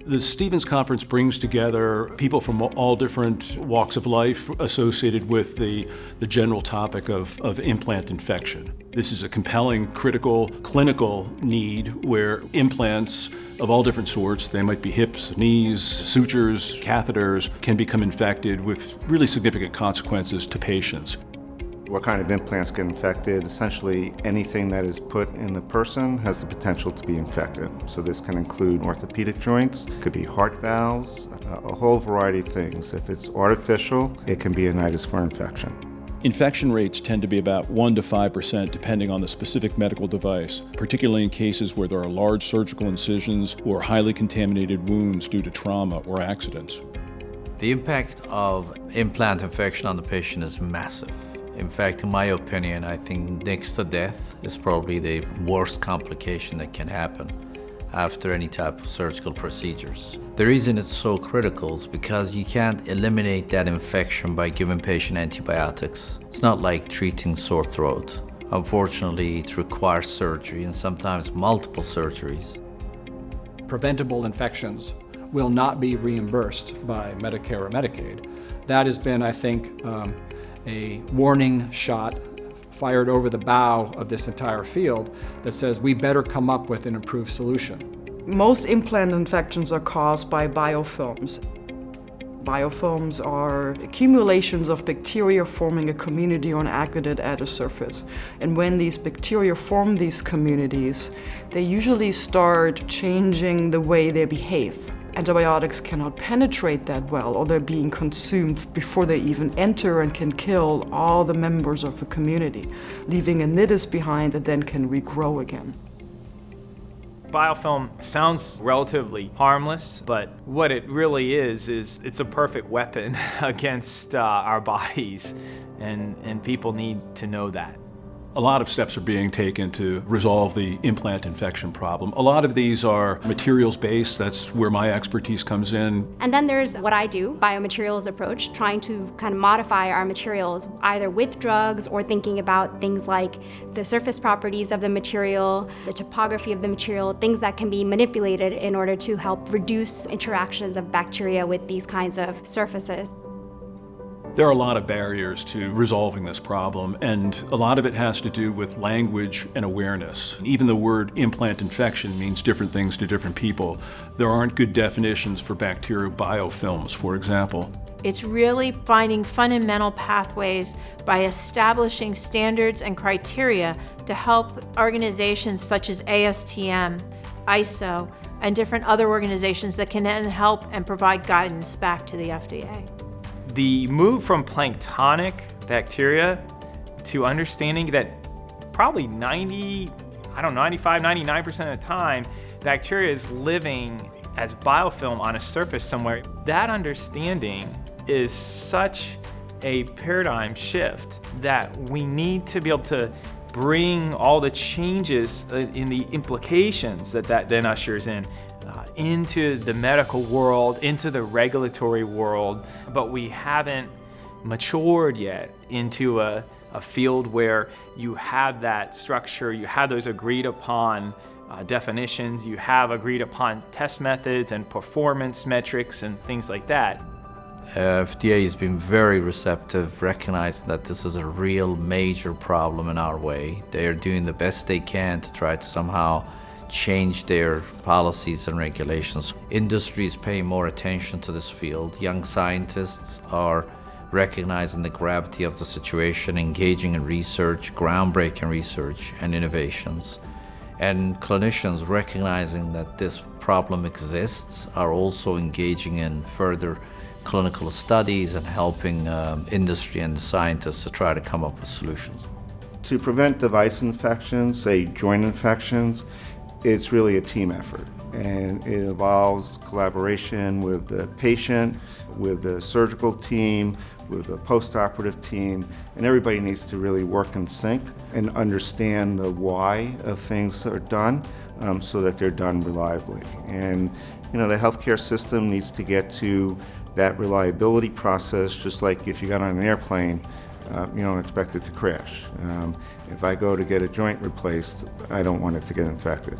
The Stevens Conference brings together people from all different walks of life associated with the general topic of implant infection. This is a compelling, critical, clinical need where implants of all different sorts, they might be hips, knees, sutures, catheters, can become infected with really significant consequences to patients. What kind of implants get infected? Essentially, anything that is put in a person has the potential to be infected. So this can include orthopedic joints, could be heart valves, a whole variety of things. If it's artificial, it can be a nidus for infection. Infection rates tend to be about 1 to 5% depending on the specific medical device, particularly in cases where there are large surgical incisions or highly contaminated wounds due to trauma or accidents. The impact of implant infection on the patient is massive. In fact, in my opinion, I think next to death is probably the worst complication that can happen after any type of surgical procedures. The reason it's so critical is because you can't eliminate that infection by giving patient antibiotics. It's not like treating sore throat. Unfortunately, it requires surgery and sometimes multiple surgeries. Preventable infections will not be reimbursed by Medicare or Medicaid. That has been, I think, a warning shot fired over the bow of this entire field that says we better come up with an improved solution. Most implant infections are caused by biofilms. Biofilms are accumulations of bacteria forming a community on aggregate at a surface. And when these bacteria form these communities, they usually start changing the way they behave. Antibiotics cannot penetrate that well, or they're being consumed before they even enter and can kill all the members of the community, leaving a nidus behind that then can regrow again. Biofilm sounds relatively harmless, but what it really is it's a perfect weapon against our bodies, and people need to know that. A lot of steps are being taken to resolve the implant infection problem. A lot of these are materials-based. That's where my expertise comes in. And then there's what I do, biomaterials approach, trying to kind of modify our materials either with drugs or thinking about things like the surface properties of the material, the topography of the material, things that can be manipulated in order to help reduce interactions of bacteria with these kinds of surfaces. There are a lot of barriers to resolving this problem, and a lot of it has to do with language and awareness. Even the word implant infection means different things to different people. There aren't good definitions for bacterial biofilms, for example. It's really finding fundamental pathways by establishing standards and criteria to help organizations such as ASTM, ISO, and different other organizations that can then help and provide guidance back to the FDA. The move from planktonic bacteria to understanding that probably 95, 99% of the time, bacteria is living as biofilm on a surface somewhere. That understanding is such a paradigm shift that we need to be able to bring all the changes in the implications that then ushers in into the medical world, into the regulatory world, but we haven't matured yet into a field where you have that structure, you have those agreed upon definitions, you have agreed upon test methods and performance metrics and things like that. FDA has been very receptive, recognizing that this is a real major problem in our way. They are doing the best they can to try to somehow change their policies and regulations. Industry is paying more attention to this field. Young scientists are recognizing the gravity of the situation, engaging in research, groundbreaking research and innovations. And clinicians recognizing that this problem exists are also engaging in further clinical studies and helping industry and the scientists to try to come up with solutions. To prevent device infections, say joint infections, it's really a team effort, and it involves collaboration with the patient, with the surgical team, with the post-operative team, and everybody needs to really work in sync and understand the why of things that are done so that they're done reliably. And the healthcare system needs to get to that reliability process, just like if you got on an airplane, you don't expect it to crash. If I go to get a joint replaced, I don't want it to get infected.